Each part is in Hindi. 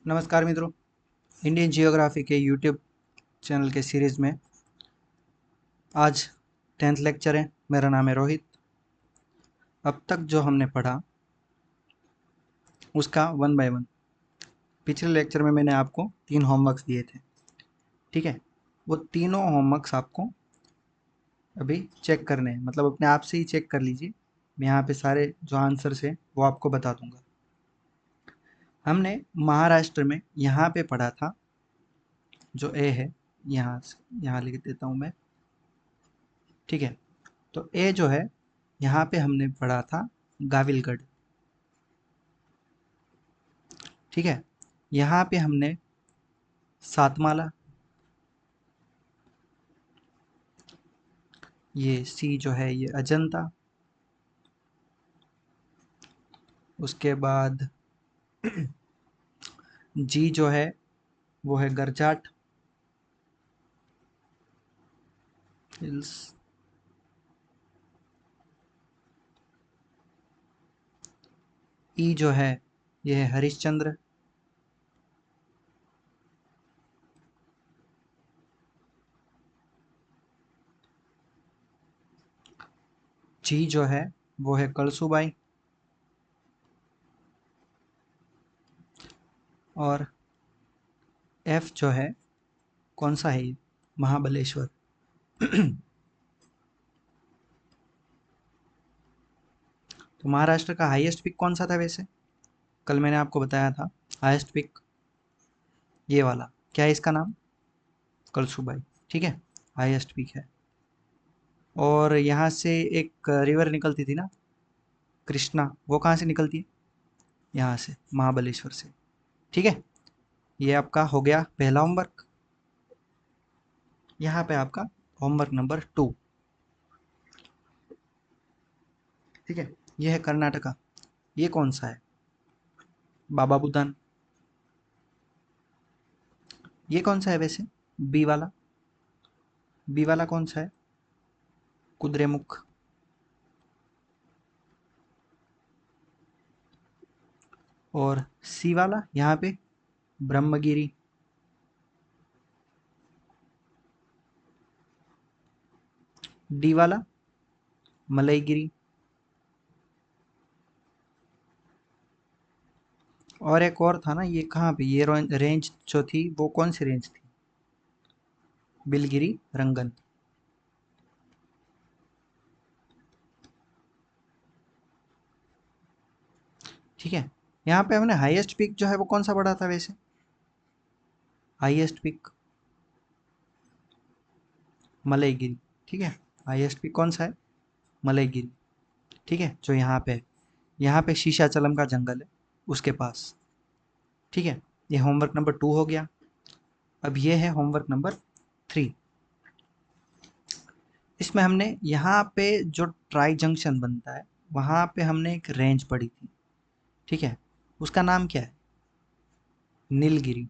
नमस्कार मित्रों। इंडियन जियोग्राफी के यूट्यूब चैनल के सीरीज़ में आज 10th लेक्चर है। मेरा नाम है रोहित। अब तक जो हमने पढ़ा उसका वन बाय वन। पिछले लेक्चर में मैंने आपको 3 होमवर्क्स दिए थे, ठीक है। वो तीनों होमवर्क्स आपको अभी चेक करने हैं, मतलब अपने आप से ही चेक कर लीजिए। मैं यहाँ पे सारे जो आंसर्स हैं वो आपको बता दूंगा। हमने महाराष्ट्र में यहाँ पे पढ़ा था, जो ए है, यहाँ लिख देता हूँ मैं, ठीक है। तो ए जो है, यहाँ पे हमने पढ़ा था गाविलगढ़, ठीक है। यहाँ पे हमने सातमाला, ये सी जो है ये अजंता, उसके बाद जी जो है वो है गरजाट हिल्स, ई जो है ये है हरिश्चंद्र, जी जो है वो है कलसूबाई, और एफ जो है कौन सा है ये, महाबलेश्वर। तो महाराष्ट्र का हाईएस्ट पिक कौन सा था वैसे? कल मैंने आपको बताया था हाईएस्ट पिक ये वाला, क्या है इसका नाम? कलसूबाई, ठीक है। हाईएस्ट पिक है। और यहाँ से एक रिवर निकलती थी ना, कृष्णा, वो कहाँ से निकलती है? यहाँ से, महाबलेश्वर से, ठीक है। ये आपका हो गया पहला होमवर्क। यहाँ पे आपका होमवर्क नंबर 2, ठीक है। ये है कर्नाटका। ये कौन सा है? बाबा बुदान। ये कौन सा है वैसे? बी वाला, बी वाला कौन सा है? कुद्रेमुख। और सी वाला यहाँ पे ब्रह्मगिरी। डी वाला मलयगिरी। और एक और था ना, ये कहाँ पे, ये रेंज जो थी वो कौन सी रेंज थी? बिलगिरी रंगन, ठीक है। यहाँ पे हमने हाईएस्ट पिक जो है वो कौन सा पढ़ा था वैसे? हाईएस्ट पिक मलयगिरी, ठीक है। हाईएस्ट पिक कौन सा है? मलयगिरी, ठीक है, जो यहाँ पे है। यहाँ पे शीशाचलम का जंगल है उसके पास, ठीक है। ये होमवर्क नंबर 2 हो गया। अब ये है होमवर्क नंबर 3। इसमें हमने यहाँ पे जो ट्राई जंक्शन बनता है वहाँ पे हमने एक रेंज पढ़ी थी, ठीक है। उसका नाम क्या है? नीलगिरी,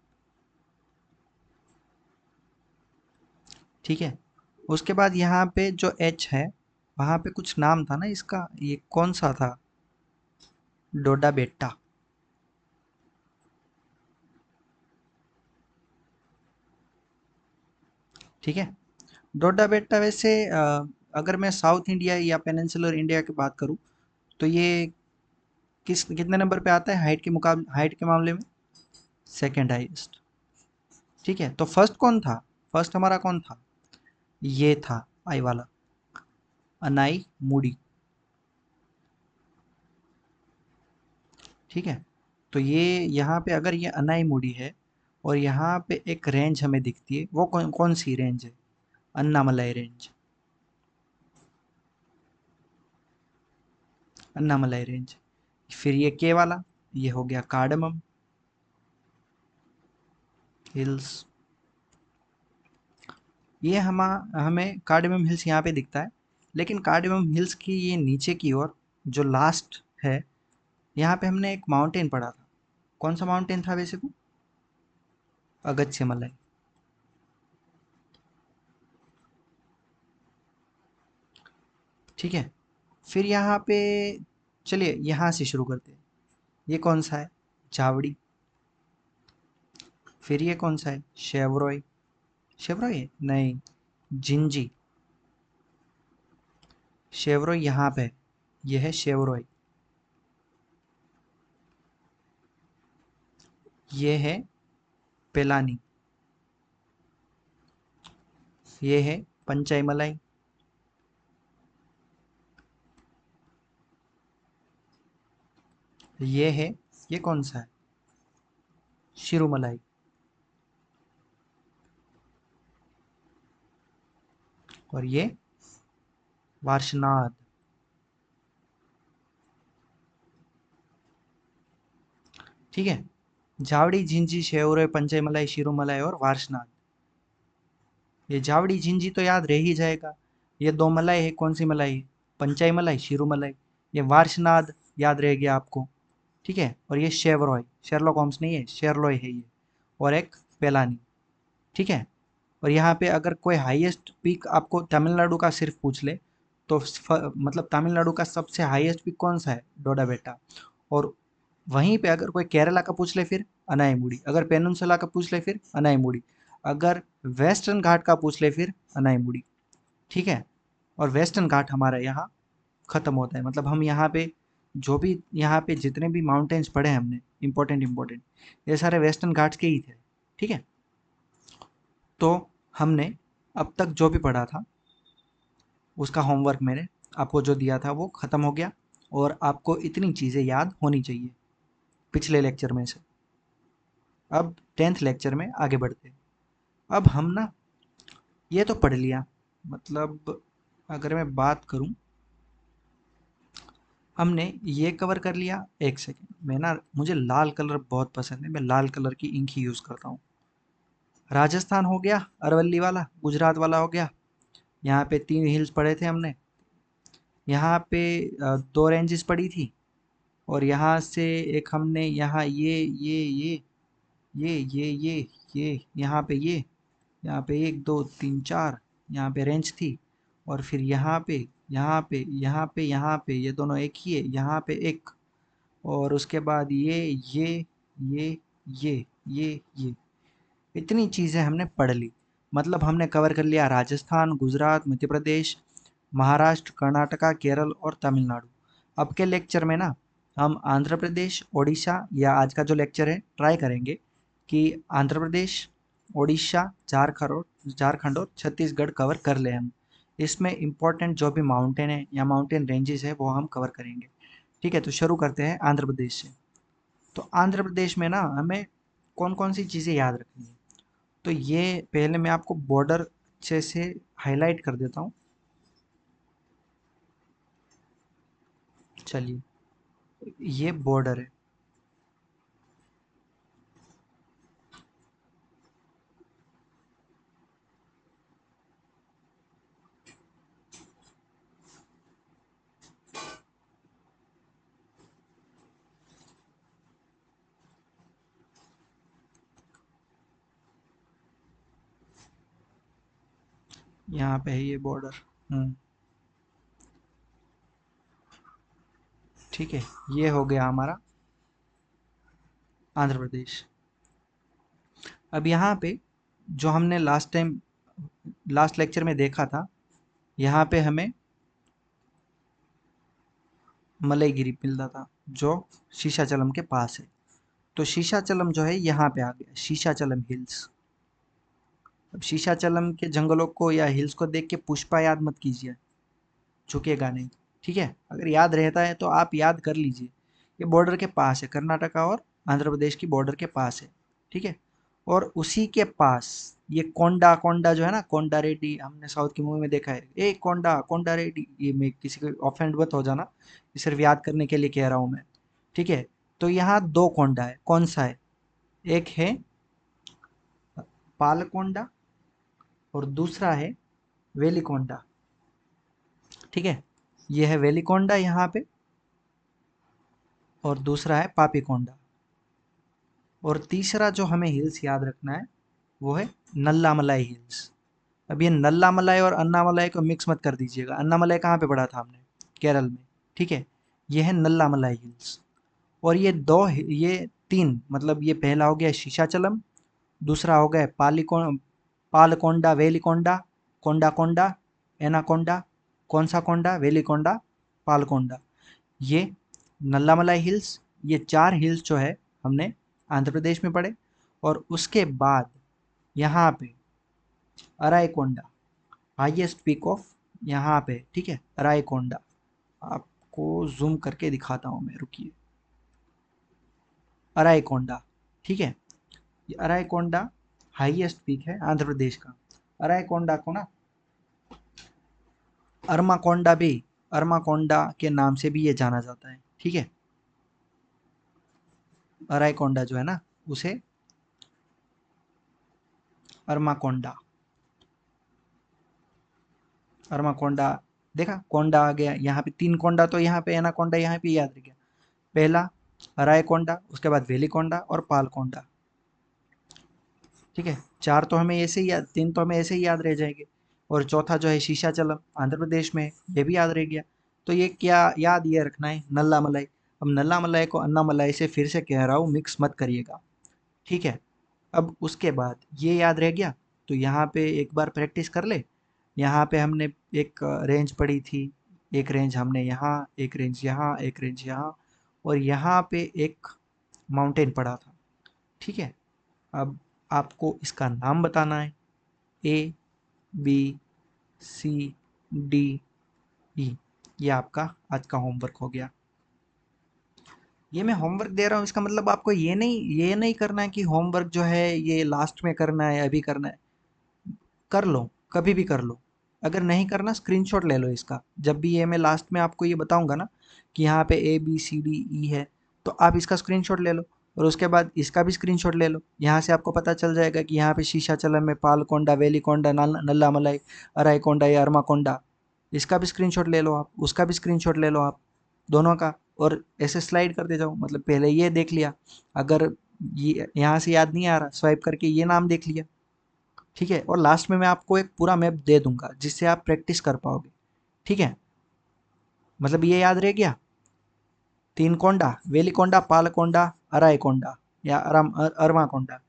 ठीक है। उसके बाद यहाँ पे जो एच है, वहाँ पे कुछ नाम था ना इसका, ये कौन सा था? डोडा बेट्टा, ठीक है। डोडा बेट्टा वैसे अगर मैं साउथ इंडिया या पेनिनसुलर इंडिया की बात करूँ तो ये कितने नंबर पे आता है हाइट के मुकाबले, हाइट के मामले में? सेकंड हाईएस्ट, ठीक है। तो फर्स्ट कौन था? फर्स्ट हमारा कौन था? ये था आई वाला, अनाई मूडी, ठीक है। तो ये यहाँ पे अगर ये अनाई मूडी है और यहाँ पे एक रेंज हमें दिखती है, वो कौन कौन सी रेंज है? Annamalai range, Annamalai range. फिर ये के वाला, ये हो गया कार्डमम हिल्स। ये हमें कार्डमम हिल्स यहाँ पे दिखता है, लेकिन कार्डमम हिल्स की ये नीचे की ओर जो लास्ट है, यहाँ पे हमने एक माउंटेन पढ़ा था। कौन सा माउंटेन था वैसे वो? अगस्त्यमलाई, ठीक है। फिर यहाँ पे चलिए यहाँ से शुरू करते हैं। ये कौन सा है? जावड़ी, फिर ये कौन सा है? शेवरॉय। शेवरॉय है? नहीं, जिंजी। शेवरॉय यहाँ पे है, ये है शेवरॉय। ये है पेलानी। ये है पंचाई मलाई। ये है, ये कौन सा है? शिरोमलाई। और ये वार्षनाद। ठीक है, जावड़ी, झिंझी, शेवरॉय, पंचाई मलाई, शिरोमलाई और वार्षनाद। ये जावड़ी झिंझी तो याद रह ही जाएगा। ये दो मलाई है, कौन सी मलाई है? पंचाई मलाई, शिरोमलाई। ये वार्षनाद याद रह गया आपको। ठीक है, और ये शेवरॉय, शेरलॉक होम्स नहीं है, शेरलॉय है ये। और एक पेलानी। ठीक है, और यहाँ पे अगर कोई हाईएस्ट पीक आपको तमिलनाडु का सिर्फ पूछ ले, तो मतलब तमिलनाडु का सबसे हाईएस्ट पीक कौन सा है? डोडा बेटा। और वहीं पे अगर कोई केरला का पूछ ले, फिर अनाईमुड़ी। अगर पेनिनसुला का पूछ ले, फिर अनाईमुड़ी। अगर वेस्टर्न घाट का पूछ ले, फिर अनाईमुड़ी। ठीक है, और वेस्टर्न घाट हमारा यहाँ खत्म होता है। मतलब हम यहाँ पे जो भी यहाँ पे जितने भी माउंटेन्स पढ़े हैं हमने, इम्पोर्टेंट इम्पोर्टेंट, ये सारे वेस्टर्न घाट्स के ही थे। ठीक है, तो हमने अब तक जो भी पढ़ा था उसका होमवर्क मैंने आपको जो दिया था वो ख़त्म हो गया। और आपको इतनी चीज़ें याद होनी चाहिए पिछले लेक्चर में से। अब 10th लेक्चर में आगे बढ़ते हैं। अब हम ना ये तो पढ़ लिया, मतलब अगर मैं बात करूं, हमने ये कवर कर लिया। एक सेकेंड, मैं ना, मुझे लाल कलर बहुत पसंद है, मैं लाल कलर की इंक ही यूज़ करता हूँ। राजस्थान हो गया, अरवली वाला, गुजरात वाला हो गया। यहाँ पे 3 हिल्स पढ़े थे हमने। यहाँ पे 2 रेंजेस पड़ी थी। और यहाँ से एक हमने यहाँ ये यहाँ पे 1 2 3 4 यहाँ पे रेंज थी। और फिर यहाँ पे ये दोनों एक ही है, यहाँ पे एक। और उसके बाद ये ये ये इतनी चीज़ें हमने पढ़ ली। मतलब हमने कवर कर लिया राजस्थान, गुजरात, मध्य प्रदेश, महाराष्ट्र, कर्नाटका, केरल और तमिलनाडु। अब के लेक्चर में ना हम आंध्र प्रदेश, ओडिशा, या आज का जो लेक्चर है ट्राई करेंगे कि आंध्र प्रदेश, ओडिशा, झारखंड और छत्तीसगढ़ कवर कर ले हम। इसमें इम्पोर्टेंट जो भी माउंटेन है या माउंटेन रेंजेस है वो हम कवर करेंगे। ठीक है, तो शुरू करते हैं आंध्र प्रदेश से। तो आंध्र प्रदेश में ना हमें कौन कौन सी चीज़ें याद रखनी है? तो ये पहले मैं आपको बॉर्डर अच्छे से हाईलाइट कर देता हूँ। चलिए, ये बॉर्डर है। यहाँ पे है ये बॉर्डर। ठीक है, ये हो गया हमारा आंध्र प्रदेश। अब यहाँ पे जो हमने लास्ट लेक्चर में देखा था, यहाँ पे हमें मलयगिरी मिलता था जो शीशाचलम के पास है। तो शीशाचलम जो है यहाँ पे आ गया, शीशाचलम हिल्स। अब शीशाचलम के जंगलों को या हिल्स को देख के पुष्पा याद मत कीजिए, झुकेगा नहीं। ठीक है, अगर याद रहता है तो आप याद कर लीजिए। ये बॉर्डर के पास है, कर्नाटका और आंध्र प्रदेश की बॉर्डर के पास है। ठीक है, और उसी के पास ये कोंडा, कोंडा जो है ना, कोंडा रेड्डी, हमने साउथ की मूवी में देखा है, ए कोंडा, कोंडा रेड्डी। ये मैं किसी को ऑफेंड मत हो जाना, ये सिर्फ याद करने के लिए कह रहा हूँ मैं। ठीक है, तो यहाँ दो कोंडा है, कौन सा है? एक है पालकोंडा और दूसरा है वेलिकोंडा। ठीक है, ये है वेलिकोंडा यहाँ पे, और दूसरा है पापीकोंडा। और तीसरा जो हमें हिल्स याद रखना है वो है नल्लामलाई हिल्स। अब ये नल्लामलाई और अन्नामलाई को मिक्स मत कर दीजिएगा। अन्नामलाई कहाँ पे पढ़ा था हमने? केरल में। ठीक है, ये है नल्लामलाई हिल्स। और ये 3, मतलब ये पहला हो गया शीशाचलम, दूसरा हो गया पालकोंडा वेलिकोंडा, कोंडा कोंडा, एनाकोंडा, कौन सा कोंडा, वेलिकोंडा, पालकोंडा। ये नल्लामलाई हिल्स, ये 4 हिल्स जो है हमने आंध्र प्रदेश में पढ़े। और उसके बाद यहाँ पे अराईकोंडा, हाईएस्ट पीक ऑफ यहाँ पे, ठीक है, अराईकोंडा। आपको जूम करके दिखाता हूँ मैं, रुकिए। अराईकोंडा, ठीक है, ये अराईकोंडा हाईएस्ट पीक है आंध्र प्रदेश का। अराईकोंडा को ना अरमाकोंडा भी, अरमाकोंडा के नाम से भी ये जाना जाता है, ठीक है। अराईकोंडा जो है ना, उसे अरमाकोंडा, अरमाकोंडा, देखा कोंडा आ गया यहाँ पे, 3 कोंडा तो यहाँ पे, एनाकोंडा यहाँ पे याद रह गया। पहला अराईकोंडा, उसके बाद वेलिकोंडा और पालकोंडा, ठीक है। 4 तो हमें ऐसे ही याद, 3 तो हमें ऐसे ही याद रह जाएंगे। और चौथा जो है शीशाचलम, आंध्र प्रदेश में है, ये भी याद रह गया। तो ये क्या याद ये रखना है, नल्ला मलाई। अब नल्ला मलाई को अन्ना मलाई से फिर से कह रहा हूँ, मिक्स मत करिएगा, ठीक है। अब उसके बाद ये याद रह गया, तो यहाँ पे एक बार प्रैक्टिस कर ले। यहाँ पे हमने एक रेंज पढ़ी थी, एक रेंज हमने यहाँ, एक रेंज यहाँ, एक रेंज यहाँ, और यहाँ पे एक माउंटेन पढ़ा था, ठीक है। अब आपको इसका नाम बताना है, A B C D E. ये आपका आज का होमवर्क हो गया। ये मैं होमवर्क दे रहा हूँ, इसका मतलब आपको ये नहीं करना है कि होमवर्क जो है ये लास्ट में करना है, अभी करना है। कर लो, कभी भी कर लो। अगर नहीं करना, स्क्रीनशॉट ले लो इसका। जब भी ये मैं लास्ट में आपको ये बताऊंगा ना कि यहाँ पे A B C D E है, तो आप इसका स्क्रीनशॉट ले लो। और उसके बाद इसका भी स्क्रीनशॉट ले लो। यहाँ से आपको पता चल जाएगा कि यहाँ पे शीशाचलम में पालकोंडा, वेलिकोंडा, नल्लामलाई, अराईकोंडा या अरमाकोंडा। इसका भी स्क्रीनशॉट ले लो आप, उसका भी स्क्रीनशॉट ले लो आप, दोनों का। और ऐसे स्लाइड करते जाओ, मतलब पहले ये देख लिया, अगर ये यहाँ से याद नहीं आ रहा, स्वाइप करके ये नाम देख लिया, ठीक है। और लास्ट में मैं आपको एक पूरा मैप दे दूंगा जिससे आप प्रैक्टिस कर पाओगे, ठीक है। मतलब ये याद रह गया, 3 कोंडा, वेलिकोंडा, पालकोंडा, अराईकोंडा या अरमाकोंडा।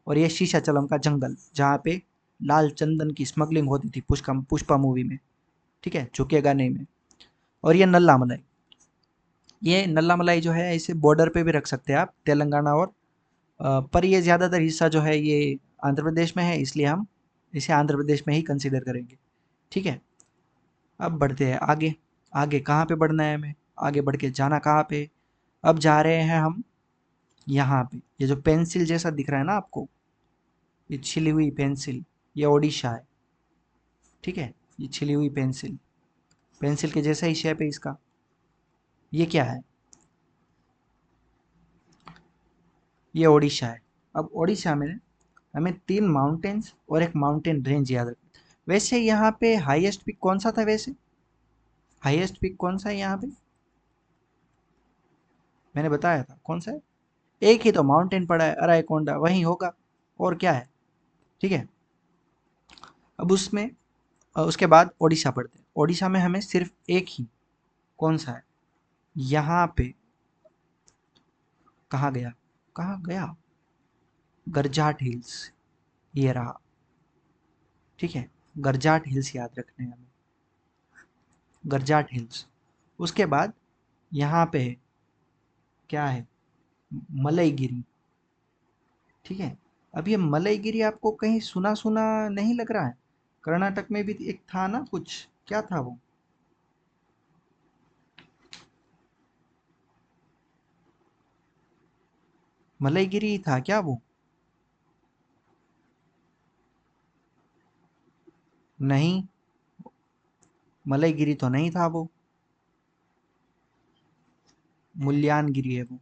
और ये शीशाचलम का जंगल जहाँ पे लाल चंदन की स्मगलिंग होती थी पुष्पा पुष्पा मूवी में, ठीक है, झुकेगा नहीं में। और ये नल्ला मलाई, ये नल्ला मलाई जो है इसे बॉर्डर पे भी रख सकते हैं आप, तेलंगाना और पर ये ज़्यादातर हिस्सा जो है ये आंध्र प्रदेश में है, इसलिए हम इसे आंध्र प्रदेश में ही कंसिडर करेंगे, ठीक है। अब बढ़ते हैं आगे। आगे कहाँ पे बढ़ना है हमें, आगे बढ़ के जाना कहाँ पे। अब जा रहे हैं हम यहाँ पे, ये जो पेंसिल जैसा दिख रहा है ना आपको, ये छिली हुई पेंसिल, ये ओडिशा है, ठीक है। ये छिली हुई पेंसिल, पेंसिल के जैसा ही शेप है इसका। ये क्या है, ये ओडिशा है। अब ओडिशा में हमें 3 माउंटेन्स और एक माउंटेन रेंज याद रखना। वैसे यहाँ पे हाईएस्ट पिक कौन सा था, वैसे हाईएस्ट पिक कौन सा है यहाँ पे, मैंने बताया था कौन सा है। एक ही तो माउंटेन पड़ा है, अराईकोंडा, वही होगा, और क्या है, ठीक है। अब उसमें उसके बाद ओडिशा पढ़ते हैं। ओडिशा में हमें सिर्फ एक ही, कौन सा है, यहाँ पे, कहाँ गया, कहाँ गया, गरजाट हिल्स, ये रहा, ठीक है। गरजाट हिल्स याद रखने हैं हमें, गरजाट हिल्स। उसके बाद यहाँ पे है, क्या है, मलईगिरी, ठीक है। अब ये मलईगिरी आपको कहीं सुना सुना नहीं लग रहा है, कर्नाटक में भी एक था ना कुछ, क्या था वो, मलईगिरी था क्या वो, नहीं, मलईगिरी तो नहीं था वो, मुल्यानगिरी है वो।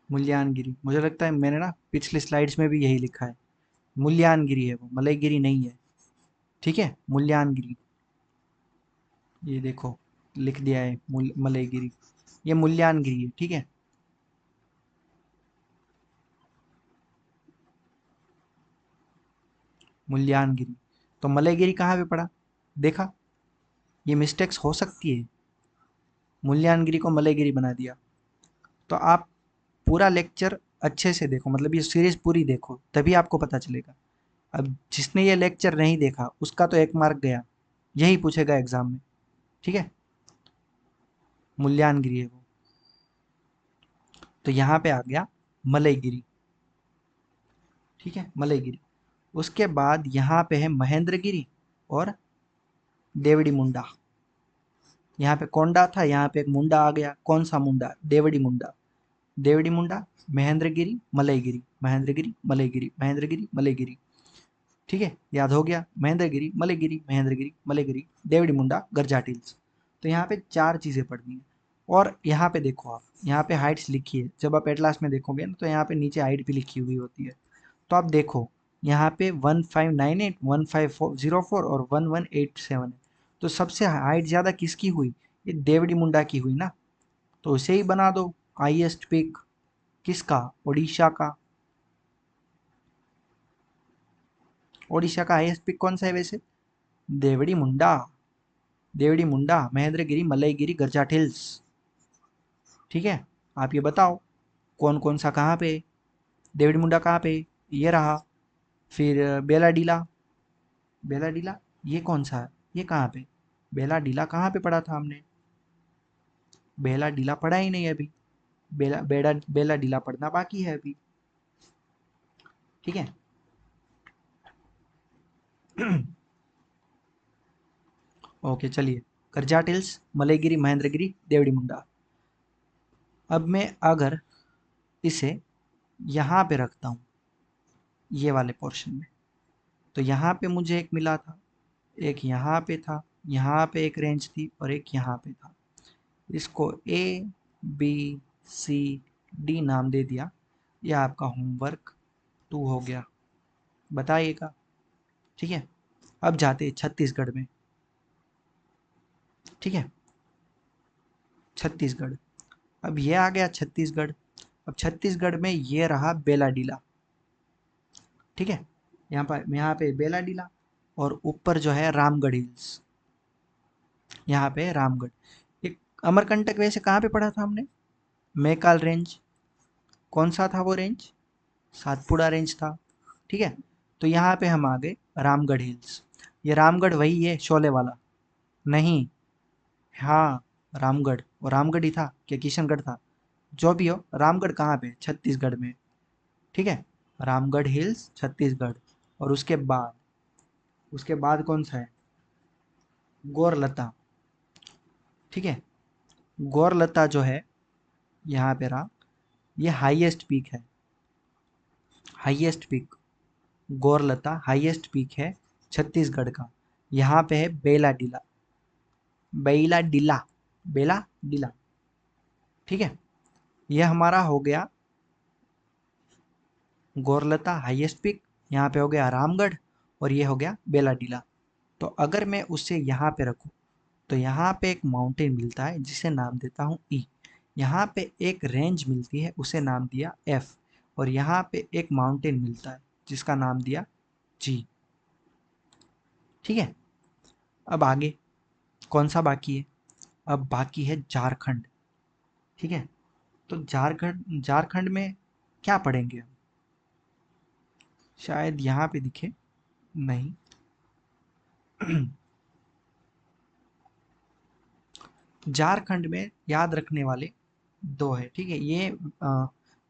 मुल्यानगिरी, मुझे लगता है मैंने ना पिछले स्लाइड्स में भी यही लिखा है, मुल्यानगिरी है वो, मलईगिरी नहीं है, ठीक है, मुल्यानगिरी। ये देखो, लिख दिया है मलईगिरी, ये मुल्यानगिरी है, ठीक है। मुल्यानगिरी, तो मलईगिरी कहाँ पे पड़ा, देखा, ये मिस्टेक्स हो सकती है, मुल्यांगिरी को मलयगिरी बना दिया। तो आप पूरा लेक्चर अच्छे से देखो, मतलब ये सीरीज पूरी देखो, तभी आपको पता चलेगा। अब जिसने ये लेक्चर नहीं देखा उसका तो 1 मार्क गया, यही पूछेगा एग्जाम में। ठीक है, मुल्यांगिरी है वो। तो यहाँ पे आ गया मलयगिरी। ठीक है, मलयगिरी। उसके बाद यहाँ पे है महेंद्रगिरी और देवड़ी मुंडा। यहाँ पे कोंडा था, यहाँ पे एक मुंडा आ गया। कौन सा मुंडा? देवड़ी मुंडा। देवड़ी मुंडा, महेंद्रगिरी, मलयगिरी, महेंद्रगिरी, मलयगिरी, महेंद्रगिरी, मलयगिरी। ठीक है, याद हो गया? महेंद्रगिरी, मलयगिरी, महेंद्रगिरी, मलयगिरी, देवड़ी मुंडा, गरजाट हिल्स। तो यहाँ पे 4 चीज़ें पढ़नी है। और यहाँ पे देखो आप, यहाँ पे हाइट्स लिखी है। जब आप एटलास में देखोगे ना, तो यहाँ पे नीचे हाइट भी लिखी हुई होती है। तो आप देखो, यहाँ पे 1598, 1504 और 1187 है। तो सबसे हाइट ज़्यादा किसकी हुई? ये देवड़ी मुंडा की हुई ना। तो उसे ही बना दो हाईएस्ट पिक। किसका? ओडिशा का। ओडिशा का हाईएस्ट पिक कौन सा है वैसे? देवड़ी मुंडा। देवड़ी मुंडा, महेंद्रगिरी, मलयगिरी, गरजाट हिल्स। ठीक है, आप ये बताओ कौन कौन सा कहाँ पे? देवड़ी मुंडा कहाँ पे? ये रहा। फिर बेलाडीला। बेलाडीला ये कौन सा है? ये कहाँ पे? बेलाडीला कहाँ पे पढ़ा था हमने? बेलाडीला पढ़ा ही नहीं अभी। बेलाडीला पढ़ना बाकी है अभी। ठीक है। ओके, चलिए। करजाट हिल्स, मलयगिरी, महेंद्रगिरी, देवड़ी मुंडा। अब मैं अगर इसे यहाँ पे रखता हूँ, ये वाले पोर्शन में, तो यहाँ पे मुझे एक मिला था, एक यहाँ पे था, यहाँ पे एक रेंज थी और एक यहाँ पे था। इसको ए बी सी डी नाम दे दिया। यह आपका होमवर्क 2 हो गया, बताइएगा। ठीक है, अब जाते हैं छत्तीसगढ़ में। ठीक है, छत्तीसगढ़। अब ये आ गया छत्तीसगढ़। अब छत्तीसगढ़ में ये रहा बेलाडीला। ठीक है, यहाँ पे बेलाडीला और ऊपर जो है रामगढ़ हिल्स। यहाँ पे रामगढ़। एक अमरकंटक वैसे कहाँ पे पढ़ा था हमने? मैकाल रेंज। कौन सा था वो रेंज? सातपुड़ा रेंज था। ठीक है, तो यहाँ पे हम आ गए रामगढ़ हिल्स। ये रामगढ़ वही है शोले वाला? नहीं। हाँ, रामगढ़। वो रामगढ़ ही था क्या किशनगढ़ था? जो भी हो, रामगढ़ कहाँ पे? छत्तीसगढ़ में। ठीक है, रामगढ़ हिल्स छत्तीसगढ़। और उसके बाद कौन सा है? गौरलता। ठीक है, गौरलता जो है यहाँ पे रहा, ये हाईएस्ट पीक है। हाईएस्ट पीक गौरलता हाईएस्ट पीक है छत्तीसगढ़ का। यहाँ पे है बेलाडीला। बेलाडीला, बेलाडीला। ठीक है, यह हमारा हो गया गौरलता हाईएस्ट पिक। यहाँ पे हो गया रामगढ़ और ये हो गया बेलाडीला। तो अगर मैं उसे यहाँ पे रखूँ, तो यहाँ पे एक माउंटेन मिलता है जिसे नाम देता हूँ ई। यहाँ पे एक रेंज मिलती है, उसे नाम दिया एफ। और यहाँ पे एक माउंटेन मिलता है जिसका नाम दिया जी। ठीक है, अब आगे कौन सा बाकी है? अब बाकी है झारखंड। ठीक है, तो झारखंड, झारखंड में क्या पढ़ेंगे हम? शायद यहाँ पे दिखे नहीं। झारखंड में याद रखने वाले 2 है। ठीक है, ये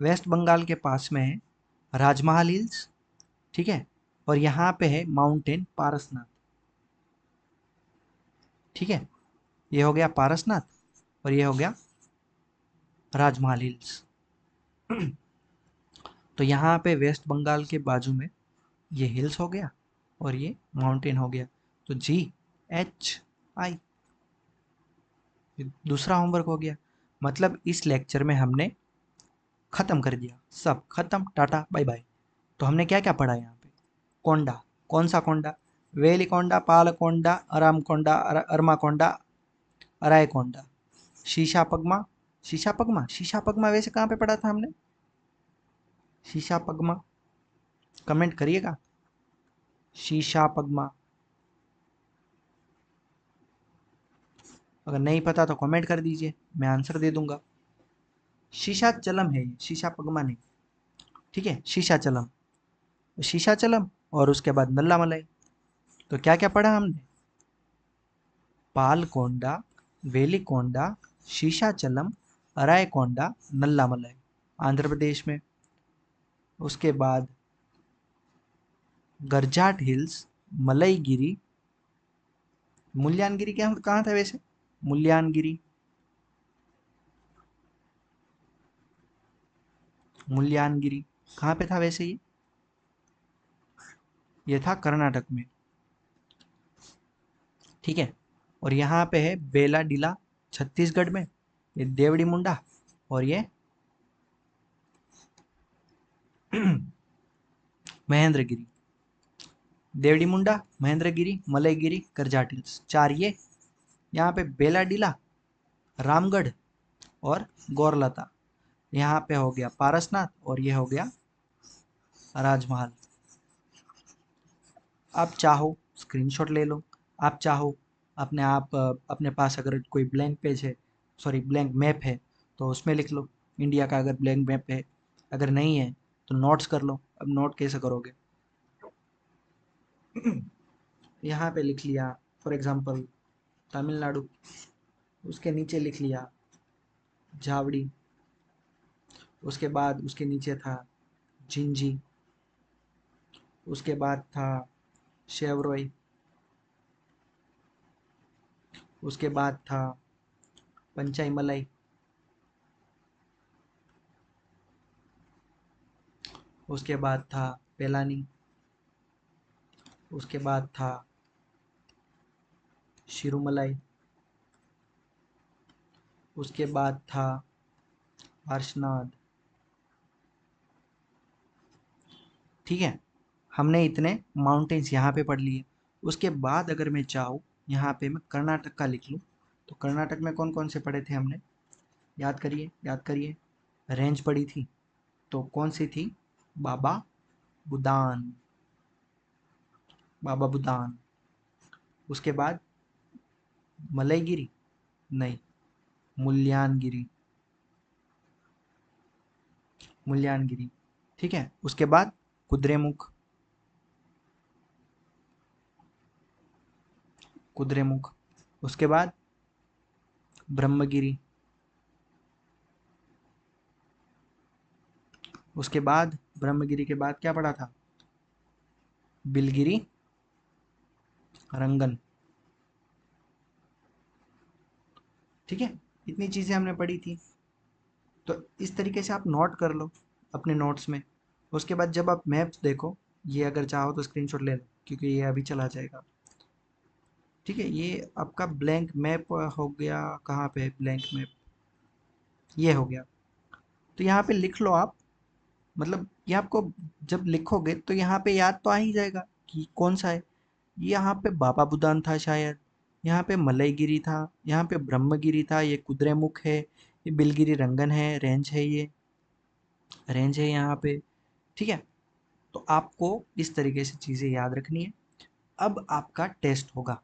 वेस्ट बंगाल के पास में है, राजमहल हिल्स। ठीक है, और यहाँ पे है माउंटेन पारसनाथ। ठीक है, ये हो गया पारसनाथ और ये हो गया राजमहल हिल्स। तो यहाँ पे वेस्ट बंगाल के बाजू में ये हिल्स हो गया और ये माउंटेन हो गया। तो जी एच आई, दूसरा होमवर्क हो गया। मतलब इस लेक्चर में हमने खत्म कर दिया, सब खत्म, टाटा बाय बाय। तो हमने क्या क्या पढ़ा यहाँ पे? कोंडा। कौन सा कोंडा? वेलिकोंडा, पालकोंडा, अरामकोंडा, अरमाकोंडा, अरायकोंडा। शीशा पगमा। शीशा पगमा, शीशा पगमा वैसे कहाँ पे पढ़ा था हमने? शीशा पगमा, कमेंट करिएगा। शीशा पगमा। अगर नहीं पता तो कमेंट कर दीजिए, मैं आंसर दे दूंगा। शीशाचलम है ये, शीशा पगमा नहीं। ठीक है, शीशाचलम। शीशाचलम और उसके बाद नल्ला मलाई। तो क्या क्या पढ़ा हमने? पालकोंडा, वेलिकोंडा, शीशाचलम, अरायकोंडा, नल्ला मलाई, आंध्र प्रदेश में। उसके बाद गरजाट हिल्स, मलईगिरी, मुल्यानगिरी क्या कहाँ था वैसे? मुल्यानगिरी, मुल्यानगिरी कहाँ पे था वैसे ये था कर्नाटक में। ठीक है, और यहाँ पे है बेलाडीला, छत्तीसगढ़ में। ये देवड़ी मुंडा, और ये महेंद्रगिरी। देवड़ी मुंडा, महेंद्रगिरी, मलयगिरी, करजाट हिल्स, चार ये। यहाँ पे बेलाडीला, रामगढ़ और गौरलता। यहाँ पे हो गया पारसनाथ, और ये हो गया राजमहल। आप चाहो स्क्रीनशॉट ले लो, आप चाहो अपने पास अगर कोई ब्लैंक पेज है, सॉरी ब्लैंक मैप है, तो उसमें लिख लो इंडिया का, अगर ब्लैंक मैप है। अगर नहीं है तो नोट्स कर लो। अब नोट कैसे करोगे? यहाँ पे लिख लिया फॉर एग्जांपल तमिलनाडु, उसके नीचे लिख लिया झावड़ी, उसके बाद उसके नीचे था जिंजी, उसके बाद था शेवरोई, उसके बाद था पंचाई मलाई, उसके बाद था पेलानी, उसके बाद था शिरुमलाई, उसके बाद था पार्शनाथ। ठीक है, हमने इतने माउंटेन्स यहाँ पे पढ़ लिए। उसके बाद अगर मैं चाहूँ यहाँ पे मैं कर्नाटक का लिख लूँ, तो कर्नाटक में कौन कौन से पढ़े थे हमने? याद करिए, याद करिए। रेंज पढ़ी थी, तो कौन सी थी? बाबा बुदान, बाबा बुदान। उसके बाद मलयगिरी, नहीं, मुल्यानगिरी, मुल्यानगिरी। ठीक है, उसके बाद कुद्रेमुख, कुद्रेमुख। उसके बाद ब्रह्मगिरी, उसके बाद ब्रह्मगिरी के बाद क्या पढ़ा था? बिलगिरी, रंगन। ठीक है, इतनी चीज़ें हमने पढ़ी थी। तो इस तरीके से आप नोट कर लो अपने नोट्स में। उसके बाद जब आप मैप्स देखो, ये अगर चाहो तो स्क्रीनशॉट ले लो, क्योंकि ये अभी चला जाएगा। ठीक है, ये आपका ब्लैंक मैप हो गया। कहाँ पे है ब्लैंक मैप? ये हो गया। तो यहाँ पे लिख लो आप, मतलब ये आपको जब लिखोगे तो यहाँ पे याद तो आ ही जाएगा कि कौन सा है। यहाँ पे बाबा बुदान था शायद, यहाँ पे मलयगिरी था, यहाँ पे ब्रह्मगिरी था, ये कुद्रेमुख है, ये बिलगिरी रंगन है, रेंज है, ये रेंज है यहाँ पे। ठीक है, तो आपको इस तरीके से चीज़ें याद रखनी है। अब आपका टेस्ट होगा।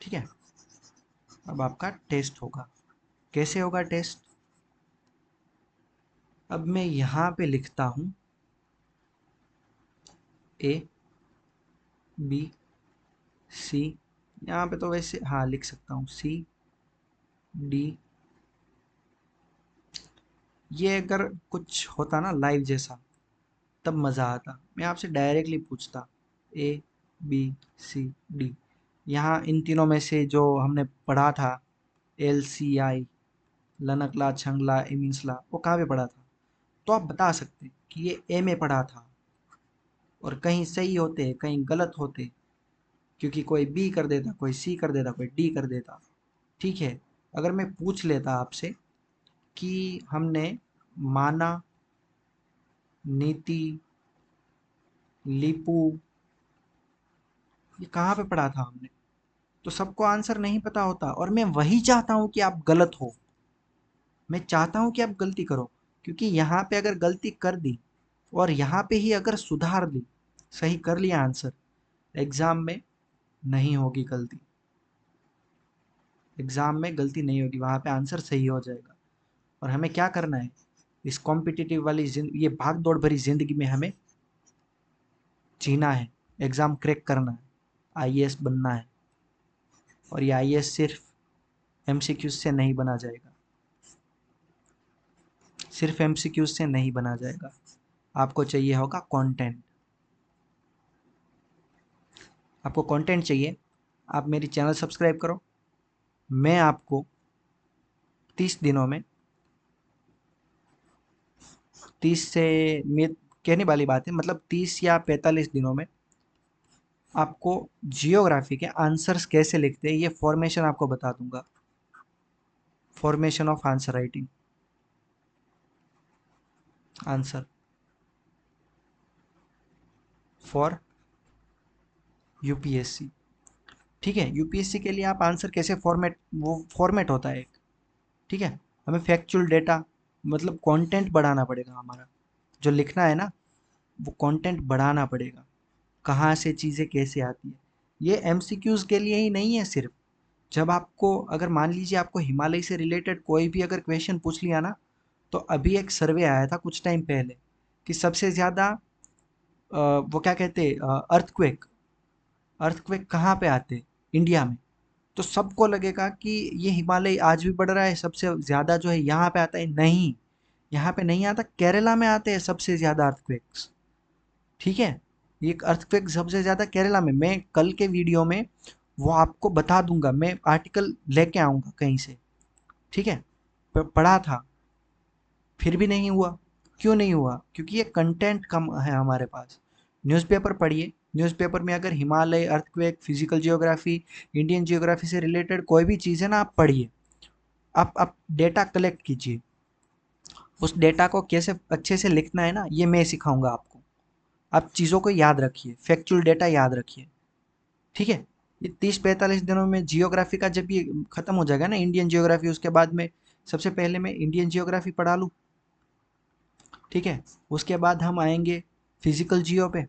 ठीक है, अब आपका टेस्ट होगा। कैसे होगा टेस्ट? अब मैं यहाँ पे लिखता हूँ ए बी सी, यहाँ पे तो वैसे हाँ लिख सकता हूँ सी डी। ये अगर कुछ होता ना लाइव जैसा, तब मज़ा आता। मैं आपसे डायरेक्टली पूछता ए बी सी डी। यहाँ इन तीनों में से जो हमने पढ़ा था, एल सी आई, लनकला, छंगला, इमिंसला, वो कहाँ पे पढ़ा था? तो आप बता सकते हैं कि ये ए में पढ़ा था, और कहीं सही होते कहीं गलत होते, क्योंकि कोई बी कर देता, कोई सी कर देता, कोई डी कर देता। ठीक है, अगर मैं पूछ लेता आपसे कि हमने माना, नीति, लीपू, ये कहाँ पे पढ़ा था हमने, तो सबको आंसर नहीं पता होता। और मैं वही चाहता हूँ कि आप गलत हो, मैं चाहता हूँ कि आप गलती करो, क्योंकि यहाँ पे अगर गलती कर दी और यहाँ पे ही अगर सुधार दी, सही कर लिया आंसर, एग्जाम में नहीं होगी गलती। एग्ज़ाम में गलती नहीं होगी, वहाँ पे आंसर सही हो जाएगा। और हमें क्या करना है, इस कॉम्पिटिटिव वाली ये भाग दौड़ भरी ज़िंदगी में हमें जीना है, एग्ज़ाम क्रैक करना है, आईएएस बनना है। और ये आईएएस सिर्फ एमसीक्यूज से नहीं बना जाएगा, सिर्फ एमसीक्यूज से नहीं बना जाएगा, आपको चाहिए होगा कंटेंट। आपको कंटेंट चाहिए, आप मेरी चैनल सब्सक्राइब करो। मैं आपको 30 दिनों में, 30 से मैं कहने वाली बात है, मतलब 30 या 45 दिनों में आपको जियोग्राफी के आंसर्स कैसे लिखते हैं ये फॉर्मेशन आपको बता दूंगा। Formation of answer writing, answer for UPSC. ठीक है, यूपीएससी के लिए आप आंसर कैसे फॉर्मेट, वो फॉर्मेट होता है एक, ठीक है। हमें फैक्चुअल डेटा, मतलब कंटेंट बढ़ाना पड़ेगा हमारा, जो लिखना है ना वो कंटेंट बढ़ाना पड़ेगा, कहाँ से चीज़ें कैसे आती है। ये एमसीक्यूज के लिए ही नहीं है सिर्फ, जब आपको, अगर मान लीजिए आपको हिमालय से रिलेटेड कोई भी अगर क्वेश्चन पूछ लिया ना, तो अभी एक सर्वे आया था कुछ टाइम पहले कि सबसे ज़्यादा वो क्या कहते हैं, अर्थक्वेक, अर्थक्वेक कहाँ पे आते हैं, इंडिया में। तो सबको लगेगा कि ये हिमालय आज भी बढ़ रहा है, सबसे ज़्यादा जो है यहाँ पे आता है, नहीं, यहाँ पे नहीं आता, केरला में आते हैं सबसे ज़्यादा अर्थक्वेक्स। ठीक है, ये अर्थक्वेक सबसे ज़्यादा केरला में, मैं कल के वीडियो में वो आपको बता दूंगा, मैं आर्टिकल लेके आऊँगा कहीं से। ठीक है, पढ़ा था, फिर भी नहीं हुआ। क्यों नहीं हुआ? क्योंकि ये कंटेंट कम है हमारे पास। न्यूज़पेपर पढ़िए, न्यूज़पेपर में अगर Himalaya, earthquake, physical geography, Indian geography से रिलेटेड कोई भी चीज़ है ना, आप पढ़िए। आप डेटा कलेक्ट कीजिए, उस डेटा को कैसे अच्छे से लिखना है ना, ये मैं सिखाऊंगा आपको। आप चीज़ों को याद रखिए, फैक्चुअल डेटा याद रखिए। ठीक है, ये 30-45 दिनों में जियोग्राफी का जब ये खत्म हो जाएगा ना, इंडियन जियोग्राफी, उसके बाद में सबसे पहले मैं इंडियन जियोग्राफी पढ़ा लूँ। ठीक है, उसके बाद हम आएंगे फिजिकल जियो पे,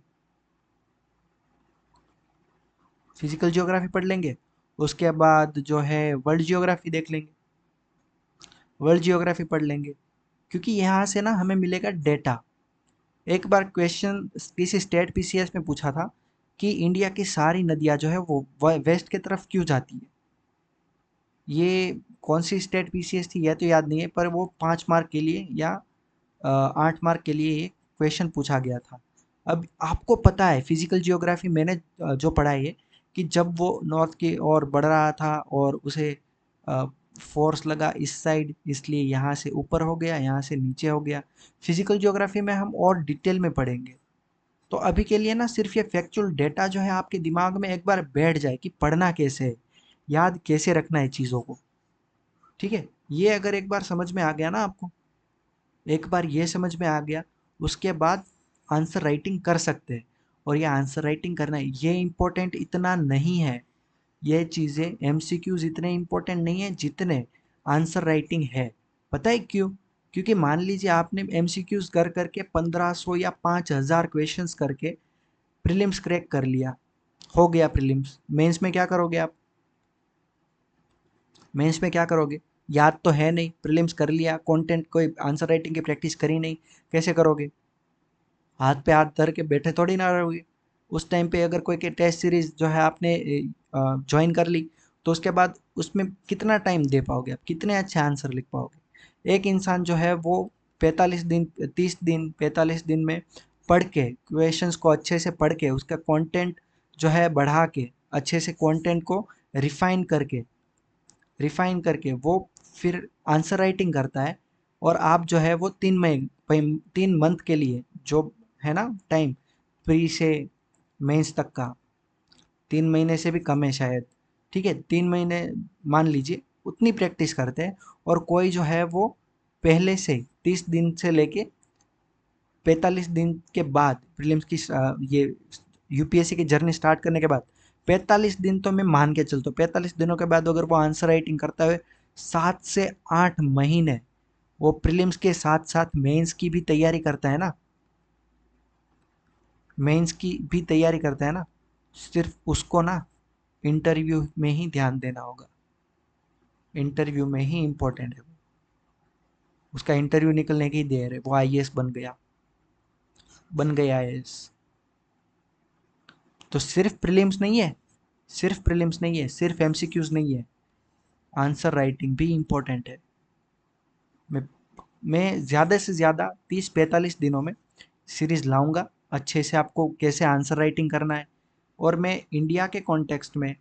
फिजिकल जियोग्राफी पढ़ लेंगे। उसके बाद जो है वर्ल्ड जियोग्राफी देख लेंगे, वर्ल्ड जियोग्राफी पढ़ लेंगे, क्योंकि यहाँ से ना हमें मिलेगा डेटा। एक बार क्वेश्चन किसी स्टेट पीसीएस में पूछा था कि इंडिया की सारी नदियाँ जो है वो वेस्ट की तरफ क्यों जाती है। ये कौन सी स्टेट पीसीएस थी यह तो याद नहीं है, पर वो 5 मार्क के लिए या 8 मार्क के लिए ये क्वेश्चन पूछा गया था। अब आपको पता है फिजिकल जियोग्राफी मैंने जो पढ़ा है कि जब वो नॉर्थ की ओर बढ़ रहा था और उसे फोर्स लगा इस साइड, इसलिए यहाँ से ऊपर हो गया, यहाँ से नीचे हो गया। फिजिकल जियोग्राफी में हम और डिटेल में पढ़ेंगे। तो अभी के लिए ना सिर्फ ये फैक्चुअल डेटा जो है आपके दिमाग में एक बार बैठ जाए कि पढ़ना कैसे है, याद कैसे रखना है चीज़ों को। ठीक है, ये अगर एक बार समझ में आ गया ना आपको, एक बार ये समझ में आ गया, उसके बाद आंसर राइटिंग कर सकते हैं। और ये आंसर राइटिंग करना है, ये इम्पोर्टेंट इतना नहीं है, ये चीज़ें एमसीक्यूज इतने इम्पोर्टेंट नहीं है जितने आंसर राइटिंग है। पता है क्यों? क्योंकि मान लीजिए आपने एमसीक्यूज कर करके 1500 या 5000 क्वेश्चंस करके प्रीलिम्स क्रैक कर लिया, हो गया प्रीलिम्स, मेंस में क्या करोगे आप? मेंस में क्या करोगे? याद तो है नहीं, प्रीलिम्स कर लिया, कंटेंट कोई आंसर राइटिंग की प्रैक्टिस करी नहीं, कैसे करोगे? हाथ पे हाथ धर के बैठे थोड़ी ना रहोगे। उस टाइम पे अगर कोई के टेस्ट सीरीज जो है आपने ज्वाइन कर ली, तो उसके बाद उसमें कितना टाइम दे पाओगे आप, कितने अच्छे आंसर लिख पाओगे? एक इंसान जो है वो 45 दिन, 30 दिन, 45 दिन में पढ़ के, क्वेश्चंस को अच्छे से पढ़ के, उसका कंटेंट जो है बढ़ा के, अच्छे से कंटेंट को रिफाइन करके, वो फिर आंसर राइटिंग करता है। और आप जो है वो 3 मंथ के लिए जो है ना टाइम, प्री से मेंस तक का, 3 महीने से भी कम है शायद। ठीक है, 3 महीने मान लीजिए, उतनी प्रैक्टिस करते हैं। और कोई जो है वो पहले से 30 दिन से लेके 45 दिन के बाद प्रीलिम्स की ये यूपीएससी की जर्नी स्टार्ट करने के बाद 45 दिन तो मैं मान के चलता हूँ, 45 दिनों के बाद अगर वो आंसर राइटिंग करता है, 7 से 8 महीने वो प्रीलिम्स के साथ साथ मेंस की भी तैयारी करता है ना, मेंस की भी तैयारी करता है ना, सिर्फ उसको ना इंटरव्यू में ही ध्यान देना होगा। इंटरव्यू में ही इम्पोर्टेंट है। उसका इंटरव्यू निकलने की देर है, वो आईएएस बन गया, बन गया आईएएस। तो सिर्फ प्रीलिम्स नहीं है, सिर्फ प्रीलिम्स नहीं है, सिर्फ एमसीक्यूज नहीं है, आंसर राइटिंग भी इम्पोर्टेंट है। मैं मैं ज़्यादा से ज़्यादा 30-45 दिनों में सीरीज़ लाऊंगा, अच्छे से आपको कैसे आंसर राइटिंग करना है। और मैं इंडिया के कॉन्टेक्स्ट में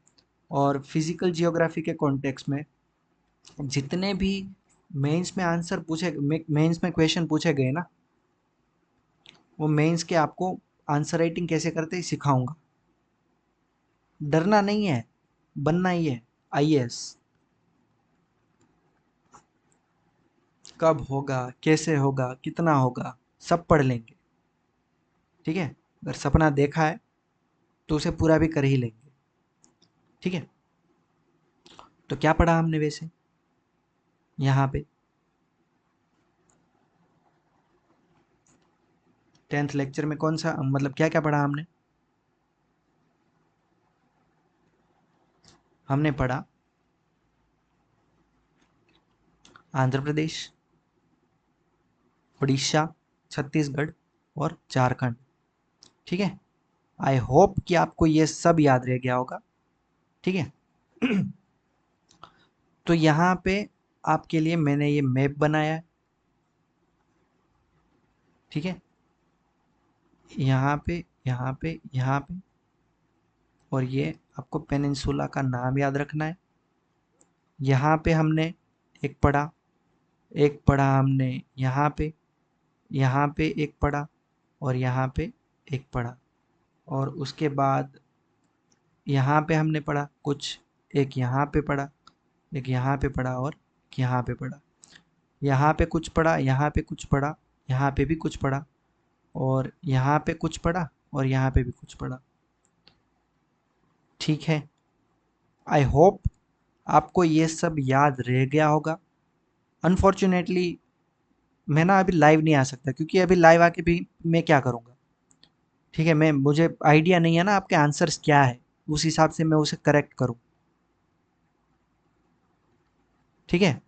और फिजिकल जियोग्राफी के कॉन्टेक्स्ट में जितने भी मेंस में आंसर पूछे, मेंस में क्वेश्चन पूछे गए ना, वो मेंस के आपको आंसर राइटिंग कैसे करते हैं सिखाऊंगा। डरना नहीं है, बनना ही है आईएएस। कब होगा, कैसे होगा, कितना होगा, सब पढ़ लेंगे। ठीक है, अगर सपना देखा है तो उसे पूरा भी कर ही लेंगे। ठीक है, तो क्या पढ़ा हमने वैसे यहाँ पे? 10th लेक्चर में कौन सा, मतलब क्या क्या पढ़ा हमने? हमने पढ़ा आंध्र प्रदेश, उड़ीसा, छत्तीसगढ़ और झारखंड। ठीक है, आई होप कि आपको ये सब याद रह गया होगा। ठीक है। तो यहाँ पे आपके लिए मैंने ये मैप बनाया है। ठीक है, यहाँ पे, यहाँ पे, यहाँ पे, और ये आपको पेनिनसुला का नाम याद रखना है। यहाँ पे हमने एक पढ़ा, एक पढ़ा हमने यहाँ पे एक पढ़ा, और यहाँ पे एक पढ़ा। और उसके बाद यहाँ पे हमने पढ़ा कुछ, एक यहाँ पे पढ़ा, एक यहाँ पे पढ़ा, और एक यहाँ पे पढ़ा। यहाँ पे कुछ पढ़ा, यहाँ पे कुछ पढ़ा, यहाँ पे भी कुछ पढ़ा, और यहाँ पे कुछ पढ़ा, और यहाँ पे भी कुछ पढ़ा। ठीक है, आई होप आपको ये सब याद रह गया होगा। अनफॉर्चुनेटली मैं ना अभी लाइव नहीं आ सकता, क्योंकि अभी लाइव आके भी मैं क्या करूँगा। ठीक है, मैं, मुझे आइडिया नहीं है ना आपके आंसर्स क्या है, उस हिसाब से मैं उसे करेक्ट करूँ। ठीक है,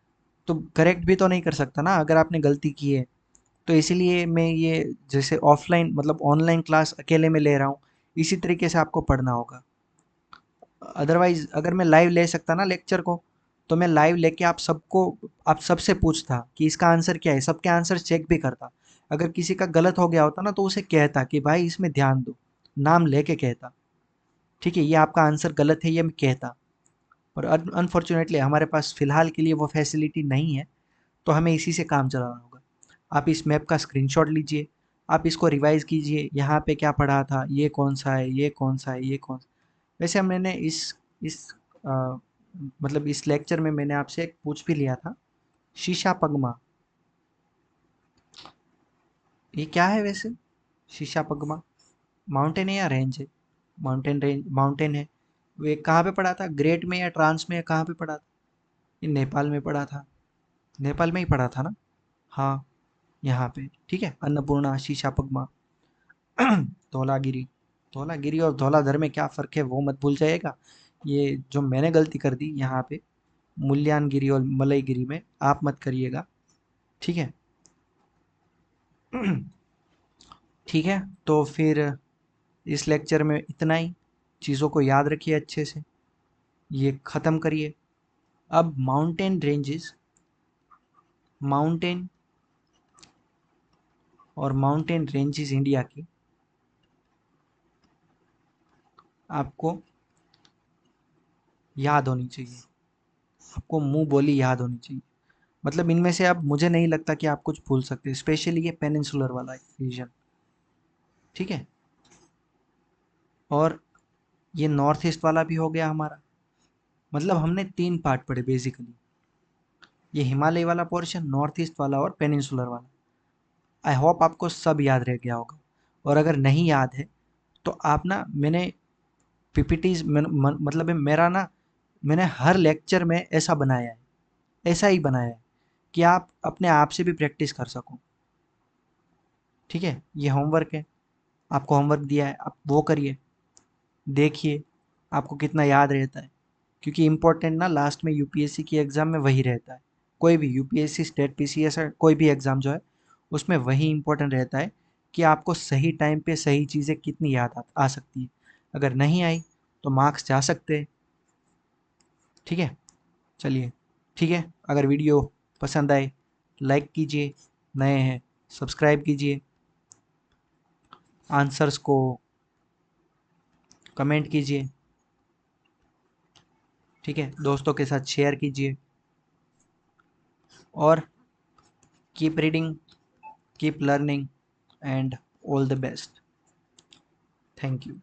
तो करेक्ट भी तो नहीं कर सकता ना अगर आपने गलती की है। तो इसीलिए मैं ये, जैसे ऑफलाइन मतलब ऑनलाइन क्लास अकेले में ले रहा हूँ, इसी तरीके से आपको पढ़ना होगा। अदरवाइज अगर मैं लाइव ले सकता ना लेक्चर को, तो मैं लाइव लेके आप सबको, आप सबसे पूछता कि इसका आंसर क्या है, सबके आंसर चेक भी करता। अगर किसी का गलत हो गया होता ना, तो उसे कहता कि भाई इसमें ध्यान दो, नाम लेके कहता। ठीक है, ये आपका आंसर गलत है, ये मैं कहता। और अनफॉर्चुनेटली हमारे पास फ़िलहाल के लिए वो फैसिलिटी नहीं है, तो हमें इसी से काम चलाना होगा। आप इस मैप का स्क्रीनशॉट लीजिए, आप इसको रिवाइज़ कीजिए, यहाँ पे क्या पढ़ा था, ये कौन-सा है, ये कौन-सा है, ये कौन। वैसे मैंने इस अ, मतलब इस लेक्चर में मैंने आपसे एक पूछ भी लिया था, शीशा पगमा। ये क्या है वैसे? शीशा पगमा माउंटेन है या रेंज है? माउंटेन, रेंज, माउंटेन है। वे कहाँ पे पढ़ा था, ग्रेट में या ट्रांस में, या कहाँ पे पढ़ा था? ये नेपाल में पढ़ा था, नेपाल में ही पढ़ा था ना? हाँ, यहाँ पे। ठीक है, अन्नपूर्णा, शीशा पगमा, धौलागिरी। धौलागिरी और धौलाधर में क्या फ़र्क है वो मत भूल जाइएगा। ये जो मैंने गलती कर दी यहाँ पे, मुल्यानगिरी और मलयगिरी में, आप मत करिएगा। ठीक है। ठीक है, तो फिर इस लेक्चर में इतना ही। चीज़ों को याद रखिए अच्छे से, ये ख़त्म करिए। अब माउंटेन रेंजेस, माउंटेन और माउंटेन रेंजेस इंडिया की आपको याद होनी चाहिए, आपको मुंह बोली याद होनी चाहिए। मतलब इनमें से अब मुझे नहीं लगता कि आप कुछ भूल सकते, स्पेशली ये पेनिनसुलर वाला रीजन। ठीक है, और ये नॉर्थ ईस्ट वाला भी हो गया हमारा। मतलब हमने 3 पार्ट पढ़े बेसिकली, ये हिमालय वाला पोर्शन, नॉर्थ ईस्ट वाला और पेनिनसुलर वाला। आई होप आपको सब याद रह गया होगा। और अगर नहीं याद है तो आप ना, मैंने पीपीटीज मतलब मेरा ना, मैंने हर लेक्चर में ऐसा बनाया है, ऐसा ही बनाया है कि आप अपने आप से भी प्रैक्टिस कर सको। ठीक है, ये होमवर्क है, आपको होमवर्क दिया है, आप वो करिए, देखिए आपको कितना याद रहता है। क्योंकि इम्पोर्टेंट ना लास्ट में यूपीएससी की एग्ज़ाम में वही रहता है। कोई भी यूपीएससी, स्टेट, पीसीएस, कोई भी एग्ज़ाम जो है उसमें वही इम्पोर्टेंट रहता है कि आपको सही टाइम पे सही चीज़ें कितनी याद आ सकती है। अगर नहीं आई तो मार्क्स जा सकते हैं। ठीक है, चलिए, ठीक है। अगर वीडियो पसंद आए लाइक कीजिए, नए हैं सब्सक्राइब कीजिए, आंसर्स को कमेंट कीजिए, ठीक है, दोस्तों के साथ शेयर कीजिए और keep reading, keep learning and all the best. Thank you.